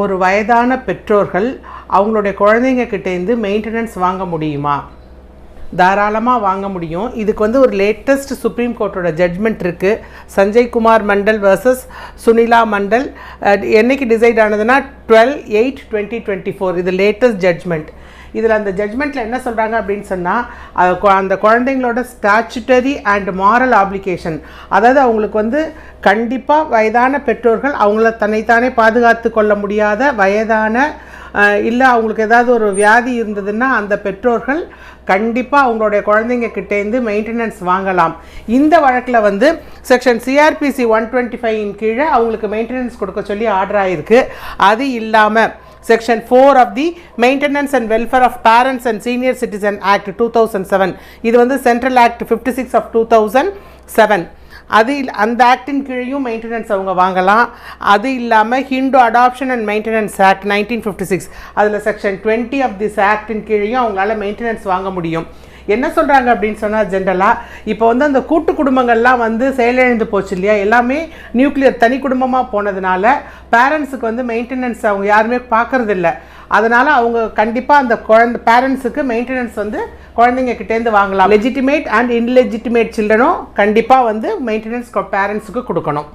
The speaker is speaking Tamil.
ஒரு வயதான பெற்றோர்கள் அவங்களுடைய குழந்தைங்க கிட்டேருந்து மெயின்டெனன்ஸ் வாங்க முடியுமா? தாராளமாக வாங்க முடியும். இதுக்கு ஒரு லேட்டஸ்ட் சுப்ரீம் கோர்ட்டோட ஜட்ஜ்மெண்ட் இருக்குது. சஞ்சய் குமார் மண்டல் வர்சஸ் சுனிலா மண்டல். என்னைக்கு டிசைட் ஆனதுன்னா 12/8/2024. இது லேட்டஸ்ட் ஜட்ஜ்மெண்ட். இதில் அந்த ஜட்ஜ்மெண்ட்டில் என்ன சொல்கிறாங்க அப்படின்னு சொன்னால், அந்த குழந்தைங்களோட ஸ்டாச்சுட்டரி அண்ட் மாரல் ஆப்ளிகேஷன், அதாவது அவங்களுக்கு கண்டிப்பாக வயதான பெற்றோர்கள் அவங்கள தன்னைத்தானே பாதுகாத்து கொள்ள முடியாத வயதான இல்லை அவங்களுக்கு ஏதாவது ஒரு வியாதி இருந்ததுன்னா அந்த பெற்றோர்கள் கண்டிப்பாக அவங்களுடைய குழந்தைங்க கிட்டேருந்து மெயின்டெனன்ஸ் வாங்கலாம். இந்த வழக்கில் செக்ஷன் சிஆர்பிசி 125 கீழே அவங்களுக்கு மெயின்டெனன்ஸ் கொடுக்க சொல்லி ஆர்டர் ஆகிருக்கு. அது இல்லாமல் Section 4 of the Maintenance and Welfare of Parents and Senior Citizen Act 2007, இது Central Act 56 of 2007. அந்த ஆக்டின் கீழையும் மெயின்டெனன்ஸ் அவங்க வாங்கலாம். அது இல்லாமல் Hindu adoption and maintenance act 1956, அதில் செக்ஷன் 20 ஆஃப் திஸ் ஆக்டின் கீழையும் அவங்களால மெயின்டெனன்ஸ் வாங்க முடியும். என்ன சொல்கிறாங்க அப்படின்னு சொன்னால், ஜென்ரலாக இப்போ அந்த கூட்டு குடும்பங்கள்லாம் செயலிழந்து போச்சு இல்லையா, எல்லாமே நியூக்ளியர் தனி குடும்பமாக போனதுனால பேரண்ட்ஸுக்கு மெயின்டெனன்ஸ் அவங்க யாருமே பார்க்குறதில்ல. அதனால் அவங்க கண்டிப்பாக அந்த பேரண்ட்ஸுக்கு மெயின்டெனன்ஸ் குழந்தைங்க கிட்டேருந்து வாங்கலாம். லெஜிட்டிமேட் அண்ட் இன்லெஜிட்டிமேட் சில்ட்ரனும் கண்டிப்பாக மெயின்டெனன்ஸ் பேரண்ட்ஸுக்கு கொடுக்கணும்.